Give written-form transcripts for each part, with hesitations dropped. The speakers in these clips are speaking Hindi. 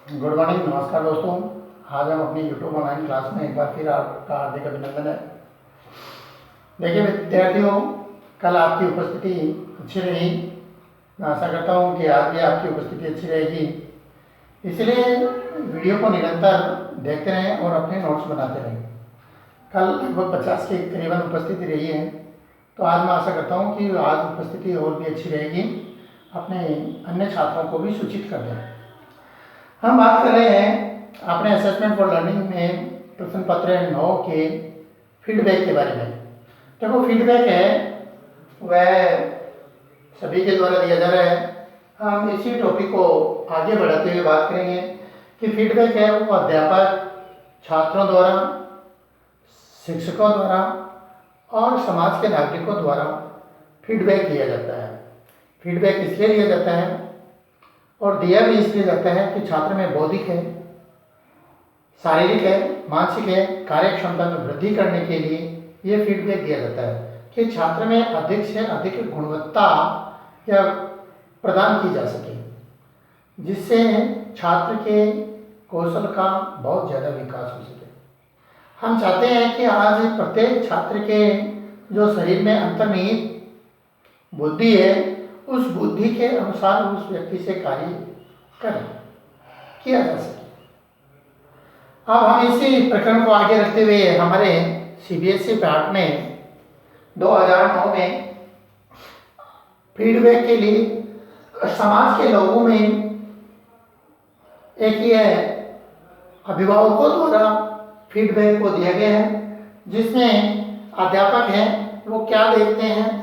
गुड मॉर्निंग, नमस्कार दोस्तों। आज हम अपनी यूट्यूब ऑनलाइन क्लास में एक बार फिर आपका हार्दिक अभिनंदन है। देखिए विद्यार्थियों, कल आपकी उपस्थिति अच्छी रही। मैं आशा करता हूँ कि आज भी आपकी उपस्थिति अच्छी रहेगी। इसलिए वीडियो को निरंतर देखते रहें और अपने नोट्स बनाते रहें। कल लगभग 50 के करीबन उपस्थिति रही है, तो आज मैं आशा करता हूँ कि आज उपस्थिति और भी अच्छी रहेगी। अपने अन्य छात्रों को भी सूचित कर दें। हम बात कर रहे हैं अपने असेसमेंट फॉर लर्निंग में प्रश्न पत्र 9 के फीडबैक के बारे में। देखो, फीडबैक है वह सभी के द्वारा दिया जा रहा है। हम इसी टॉपिक को आगे बढ़ाते हुए बात करेंगे कि फीडबैक है वो अध्यापक, छात्रों द्वारा, शिक्षकों द्वारा और समाज के नागरिकों द्वारा फीडबैक दिया जाता है। फीडबैक इसलिए दिया जाता है और दिया भी इसलिए जाता है कि छात्र में बौद्धिक है, शारीरिक है, मानसिक है, कार्य क्षमता में वृद्धि करने के लिए ये फीडबैक दिया जाता है कि छात्र में अधिक से अधिक गुणवत्ता या प्रदान की जा सके, जिससे छात्र के कौशल का बहुत ज़्यादा विकास हो सके। हम चाहते हैं कि आज प्रत्येक छात्र के जो शरीर में अंतर्निहित बुद्धि है, उस बुद्धि के अनुसार उस व्यक्ति से कार्य किया जा सके। अब हम इसी प्रकरण को आगे रखते हुए हमारे सीबीएसई पार्ट में 2009 में फीडबैक के लिए समाज के लोगों में एक ये अभिभावकों द्वारा फीडबैक को दिया गया है, जिसमें अध्यापक हैं वो क्या देखते हैं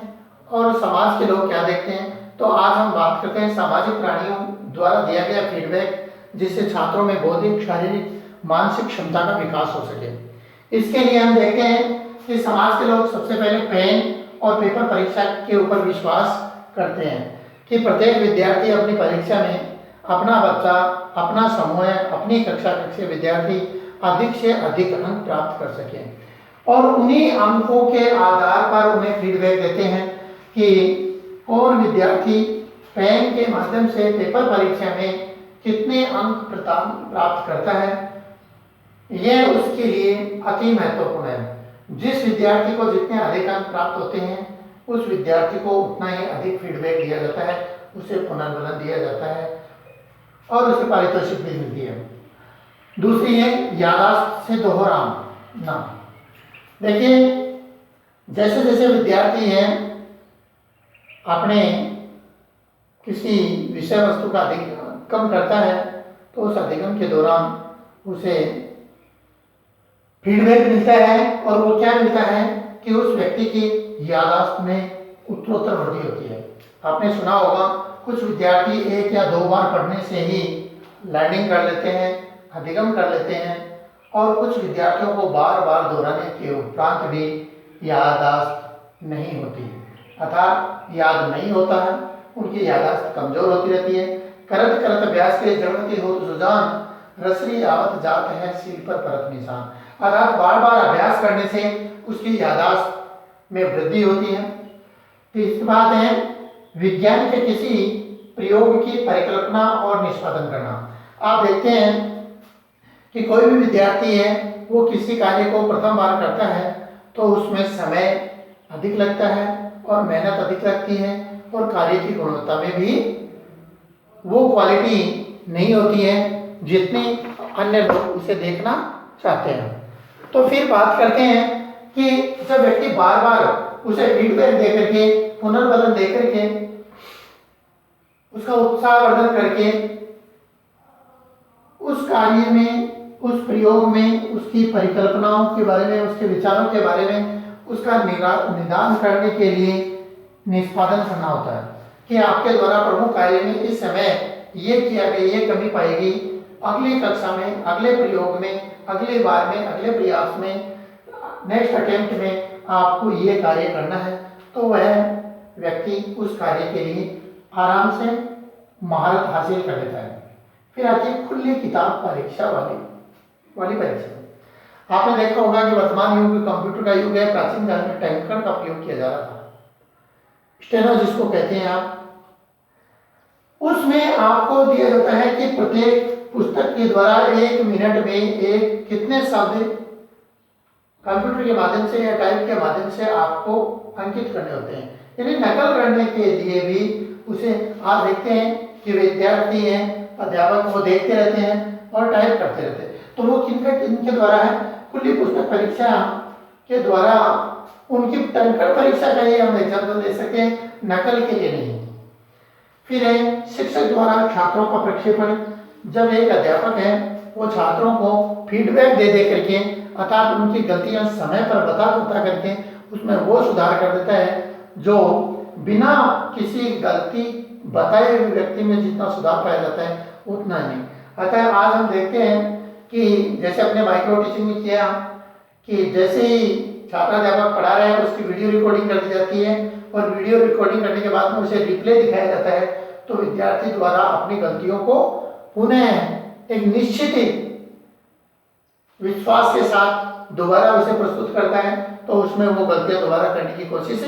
और समाज के लोग क्या देखते हैं। तो आज हम बात करते हैं सामाजिक प्राणियों द्वारा दिया गया फीडबैक, जिससे छात्रों में बौद्धिक, शारीरिक, मानसिक क्षमता का विकास हो सके। इसके लिए हम देखते हैं कि समाज के लोग सबसे पहले पेन और पेपर परीक्षा के ऊपर विश्वास करते हैं कि प्रत्येक विद्यार्थी अपनी परीक्षा में अपना बच्चा, अपना समूह, अपनी कक्षा के विद्यार्थी अधिक से अधिक अंक प्राप्त कर सकें और उन्हीं अंकों के आधार पर उन्हें फीडबैक देते हैं कि कौन विद्यार्थी पेन के माध्यम से पेपर परीक्षा में कितने अंक प्राप्त करता है। यह उसके लिए अति महत्वपूर्ण है। जिस विद्यार्थी को जितने अधिक अंक प्राप्त होते हैं, उस विद्यार्थी को उतना ही अधिक फीडबैक दिया जाता है, उसे पुनर्बलन दिया जाता है और उसे पारितोषिक भी मिलती है। दूसरी है याददाश्त से दोहराना। देखिए, जैसे जैसे विद्यार्थी है अपने किसी विषय वस्तु का अधिगम करता है, तो उस अधिगम के दौरान उसे फीडबैक मिलता है और वो क्या मिलता है कि उस व्यक्ति की याददाश्त में उत्तरोत्तर वृद्धि होती है। आपने सुना होगा कुछ विद्यार्थी 1 या 2 बार पढ़ने से ही लर्निंग कर लेते हैं, अधिगम कर लेते हैं और कुछ विद्यार्थियों को बार बार दोहराने के उपरांत भी याददाश्त नहीं होती, अर्थात याद नहीं होता है, उनकी याददाश्त कमजोर होती रहती है। करत करत अभ्यास के जड़ती हो सुजान, रसरी आवत जात है सील पर परत निशान। अर्थात बार बार अभ्यास करने से उसकी याददाश्त में वृद्धि होती है। तीसरी बात है विज्ञान के किसी प्रयोग की परिकल्पना और निष्पादन करना। आप देखते हैं कि कोई भी विद्यार्थी है वो किसी कार्य को प्रथम बार करता है तो उसमें समय अधिक लगता है और मेहनत अधिक लगती है और कार्य की गुणवत्ता में भी वो क्वालिटी नहीं होती है जितनी अन्य लोग उसे देखना चाहते हैं। तो फिर बात करते हैं कि जब व्यक्ति बार बार उसे फीडबैक दे करके, पुनर्बलन दे करके, उसका उत्साहवर्धन करके उस कार्य में, उस प्रयोग में उसकी परिकल्पनाओं के बारे में, उसके विचारों के बारे में उसका निदान करने के लिए निष्पादन करना होता है कि आपके द्वारा प्रमुख कार्य में इस समय ये किया गया, ये कमी पाएगी, अगली कक्षा में, अगले प्रयोग में, अगली बार में, अगले प्रयास में, नेक्स्ट अटेम्प्ट में आपको ये कार्य करना है। तो वह व्यक्ति उस कार्य के लिए आराम से महारत हासिल कर लेता है। फिर आती है खुली किताब परीक्षा वाली परीक्षा। आपने देखा होगा कि वर्तमान युग कंप्यूटर का युग है। प्राचीन काल में टैंकर का प्रयोग किया जा रहा था, स्टेनो जिसको कहते हैं आप। उसमें आपको दिया जाता है कि प्रत्येक पुस्तक के द्वारा 1 मिनट में एक कितने शब्द कंप्यूटर के माध्यम से या टाइप के माध्यम से आपको अंकित करने होते हैं। यानी नकल करने के लिए भी उसे आप देखते हैं कि विद्यार्थी हैं, अध्यापक वो देखते रहते हैं और टाइप करते रहते हैं। तो वो किनके द्वारा है? खुली पुस्तक परीक्षा के द्वारा उनकी टंकण परीक्षा का ही हम एग्जाम्पल दे सकते हैं, नकल के लिए नहीं। फिर है शिक्षक द्वारा छात्रों का प्रक्षेपण। जब एक अध्यापक है वो छात्रों को फीडबैक दे करके अर्थात उनकी गलतियां समय पर बता करके उसमें वो सुधार कर देता है जो बिना किसी गलती बताए हुए व्यक्ति में जितना सुधार पाया जाता है उतना नहीं। अतः आज हम देखते हैं कि जैसे अपने माइक्रो टीचिंग में किया कि जैसे ही छात्राध्यापक पढ़ा रहे हैं उसकी वीडियो रिकॉर्डिंग कर दी जाती है और वीडियो रिकॉर्डिंग करने के बाद में उसे रिप्ले दिखाया जाता है, तो विद्यार्थी द्वारा अपनी गलतियों को पुनः एक निश्चित विश्वास के साथ दोबारा उसे प्रस्तुत करता है, तो उसमें वो गलतियां दोबारा करने की कोशिश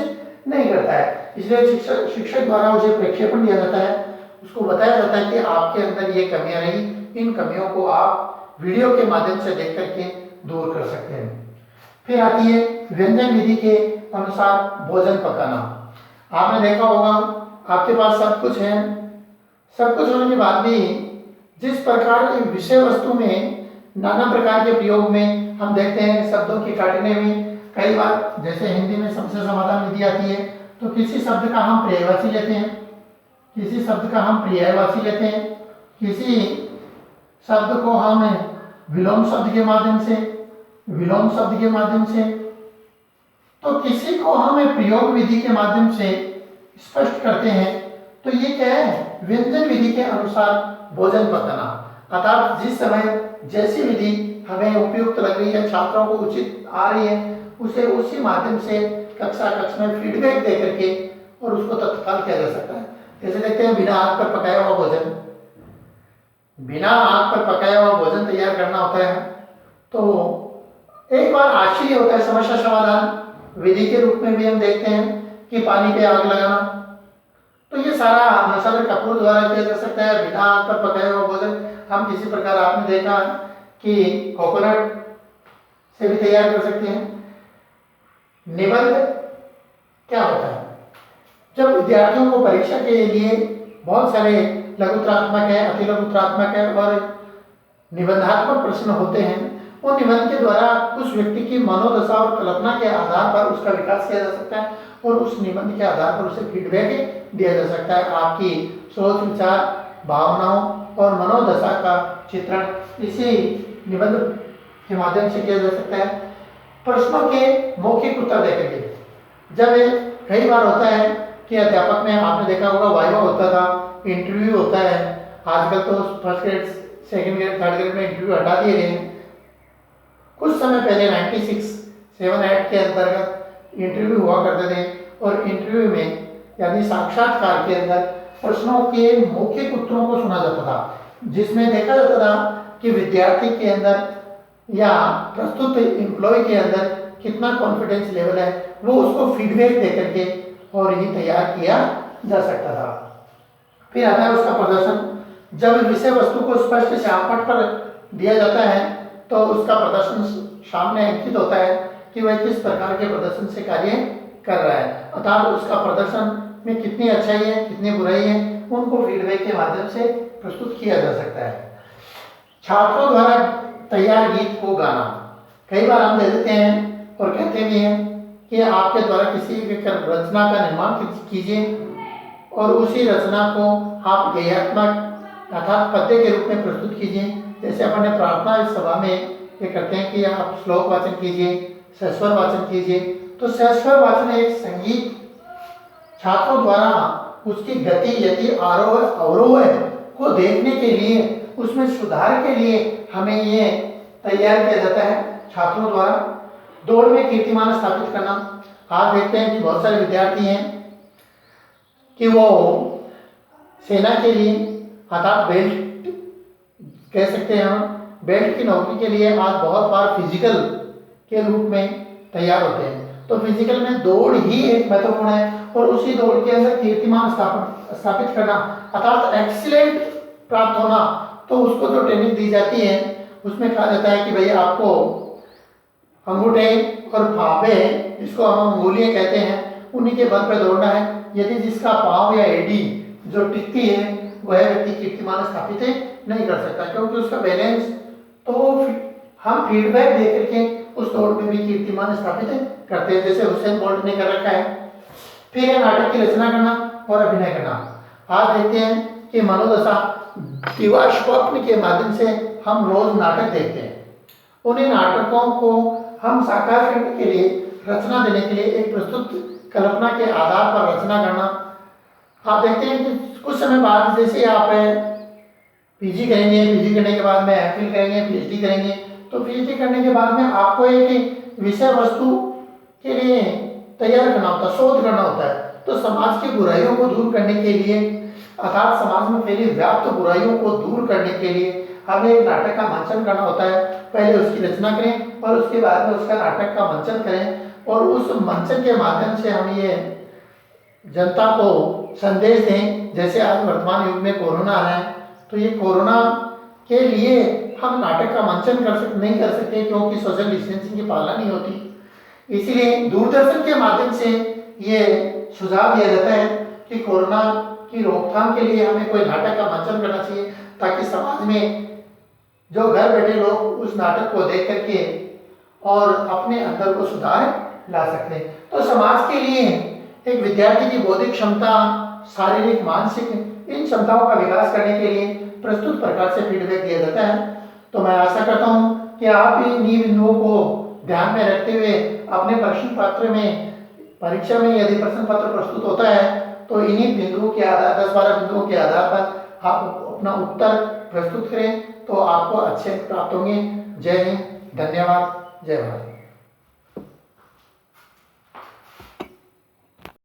नहीं करता है। इसलिए शिक्षक द्वारा उसे प्रक्षेपण दिया जाता है, उसको बताया जाता है कि आपके अंदर ये कमियां रही, इन कमियों को आप वीडियो के माध्यम से देख करके दूर कर सकते हैं। फिर आती है व्यंजन विधि के अनुसार भोजन पकाना। आपने देखा होगा आपके पास सब कुछ है, सब कुछ होने के बाद भी जिस प्रकार के विषय वस्तु में नाना प्रकार के प्रयोग में हम देखते हैं शब्दों के काटने में, कई बार जैसे हिंदी में समस्या समाधान विधि आती है तो किसी शब्द का हम पर्यायवाची लेते हैं, किसी शब्द का हम पर्यायवाची लेते हैं, किसी शब्द को हम विलोम शब्द के माध्यम से, तो किसी को हम प्रयोग विधि के माध्यम से स्पष्ट करते हैं। तो ये क्या है? व्यंजन विधि के अनुसार भोजन पकाना। अर्थात जिस समय जैसी विधि हमें उपयुक्त लग रही है, छात्रों को उचित आ रही है, उसे उसी माध्यम से कक्षा में फीडबैक दे करके और उसको तत्काल किया जा सकता है। जैसे देखते हैं बिना आग पर पकाया हुआ भोजन, बिना आग पर पकाया हुआ भोजन तैयार करना होता है तो एक बार आश्चर्य होता है। समस्या समाधान विधि के रूप में भी हम देखते हैं कि पानी पे आग लगाना, तो ये सारा मसाले कपूर द्वारा किया जा सकता है। बिना आग पर पकाया हुआ भोजन हम किसी प्रकार आपने देखा कि कोकोनट से भी तैयार कर सकते हैं। निबंध क्या होता है? जब विद्यार्थियों को परीक्षा के लिए बहुत सारे लघुत्रात्मक है, अति लघुत्रात्मक है और निबंधात्मक प्रश्न होते हैं, उन निबंध के द्वारा उस व्यक्ति की मनोदशा और कल्पना के आधार पर उसका विकास किया जा सकता है और उस निबंध के आधार पर उसे फीडबैक दिया जा सकता है। आपकी सोच विचार भावनाओं और मनोदशा का चित्रण इसी निबंध के माध्यम से किया जा सकता है। प्रश्नों के मौखिक उत्तर देखेंगे। जब कई बार होता है कि अध्यापक में आपने देखा होगा वाइवा होता था, इंटरव्यू होता है, आजकल तो first grade second grade third grade में इंटरव्यू हटा दिए गए हैं। कुछ समय पहले 96-7 के अंतर्गत इंटरव्यू हुआ करते थे और इंटरव्यू में यानी साक्षात्कार के अंदर प्रश्नों के मौखिक उत्तरों को सुना जाता था, जिसमें देखा जाता था कि विद्यार्थी के अंदर या प्रस्तुत एम्प्लॉय के अंदर कितना कॉन्फिडेंस लेवल है, वो उसको फीडबैक दे करके और ही तैयार किया जा सकता था। फिर आता है उसका प्रदर्शन। जब विषय वस्तु को स्पष्ट श्यामपट पर दिया जाता है तो उसका प्रदर्शन सामने अंकित होता है कि वह किस प्रकार के प्रदर्शन से कार्य कर रहा है, अर्थात उसका प्रदर्शन में कितनी अच्छाई है, कितनी बुराई है, उनको फीडबैक के माध्यम से प्रस्तुत किया जा सकता है। छात्रों द्वारा तैयार गीत को गाना। कई बार हम दे देते हैं और कहते भी हैं कि आपके द्वारा किसी रचना का निर्माण कीजिए और उसी रचना को आप गेयात्मक अर्थात पद्य के रूप में प्रस्तुत कीजिए। जैसे अपन ने प्रार्थना सभा में ये करते हैं कि आप श्लोक वाचन कीजिए, सहस्वर वाचन कीजिए, तो सहस्वर वाचन एक संगीत छात्रों द्वारा उसकी गति यति आरोह अवरोह को देखने के लिए, उसमें सुधार के लिए हमें ये तैयार किया जाता है छात्रों द्वारा। दौड़ में कीर्तिमान स्थापित करना। आज देखते हैं कि बहुत सारे विद्यार्थी हैं कि वो सेना के लिए अर्थात बेल्ट कह सकते हैं हम, बेल्ट की नौकरी के लिए आज बहुत बार फिजिकल के रूप में तैयार होते हैं। तो फिजिकल में दौड़ ही एक महत्वपूर्ण है और उसी दौड़ के अंदर कीर्तिमान स्थापित करना अर्थात एक्सीलेंट प्राप्त होना, तो उसको जो ट्रेनिंग दी जाती है उसमें कहा जाता है कि भाई आपको अंगूठे और फाफे, जिसको हम अंगुलियां कहते हैं, उन्हीं के बल पे दौड़ना है। यदि जिसका पाँव या एडी जो टिकती है वह व्यक्ति कीर्तिमान स्थापित नहीं कर सकता, क्योंकि उसका बैलेंस, तो हम फीडबैक दे करके उस दौड़ में भी कीर्तिमान स्थापित करते हैं, जैसे हुसैन बोल्ट ने कर रखा है। फिर है नाटक की रचना करना और अभिनय करना। आज देखते हैं कि मनोदशा दीवार स्वप्न के माध्यम से हम रोज नाटक देखते हैं। उन्हीं नाटकों को हम साकार करने के लिए, रचना देने के लिए एक प्रस्तुत कल्पना के आधार पर रचना करना। आप देखते हैं कि कुछ समय बाद जैसे आप पीजी करेंगे, पीजी करने के बाद में एमफिल करेंगे, पीएचडी करेंगे, तो पीएचडी करने के बाद में आपको एक विषय वस्तु के लिए तैयार करना होता है, शोध करना होता है। तो समाज की बुराइयों को दूर करने के लिए, अर्थात समाज में फैली व्याप्त बुराइयों को दूर करने के लिए हमें एक नाटक का मंचन करना होता है। पहले उसकी रचना करें और उसके बाद में उसका नाटक का मंचन करें, और उस मंचन के माध्यम से हम ये जनता को संदेश दें। जैसे आज वर्तमान युग में कोरोना है, तो ये कोरोना के लिए हम नाटक का मंचन नहीं कर सकते, क्योंकि सोशल डिस्टेंसिंग की पालना नहीं होती। इसीलिए दूरदर्शन के माध्यम से ये सुझाव दिया जाता है कि कोरोना की रोकथाम के लिए हमें कोई नाटक का मंचन करना चाहिए, ताकि समाज में जो घर बैठे लोग उस नाटक को देख करके और अपने अंदर को सुधार ला सकते हैं। तो समाज के लिए एक विद्यार्थी की बौद्धिक क्षमता, शारीरिक, मानसिक, इन क्षमताओं का विकास करने के लिए प्रस्तुत प्रकार से फीडबैक दिया जाता है। तो मैं आशा करता हूँ कि आप इन बिंदुओं को ध्यान में रखते हुए अपने प्रश्न पत्र में, परीक्षा में यदि प्रश्न पत्र प्रस्तुत होता है तो इन्हीं बिंदुओं के आधार, 10-12 बिंदुओं के आधार पर आप अपना उत्तर प्रस्तुत करें, तो आपको अच्छे प्राप्त होंगे। जय हिंद, धन्यवाद, जय भारत।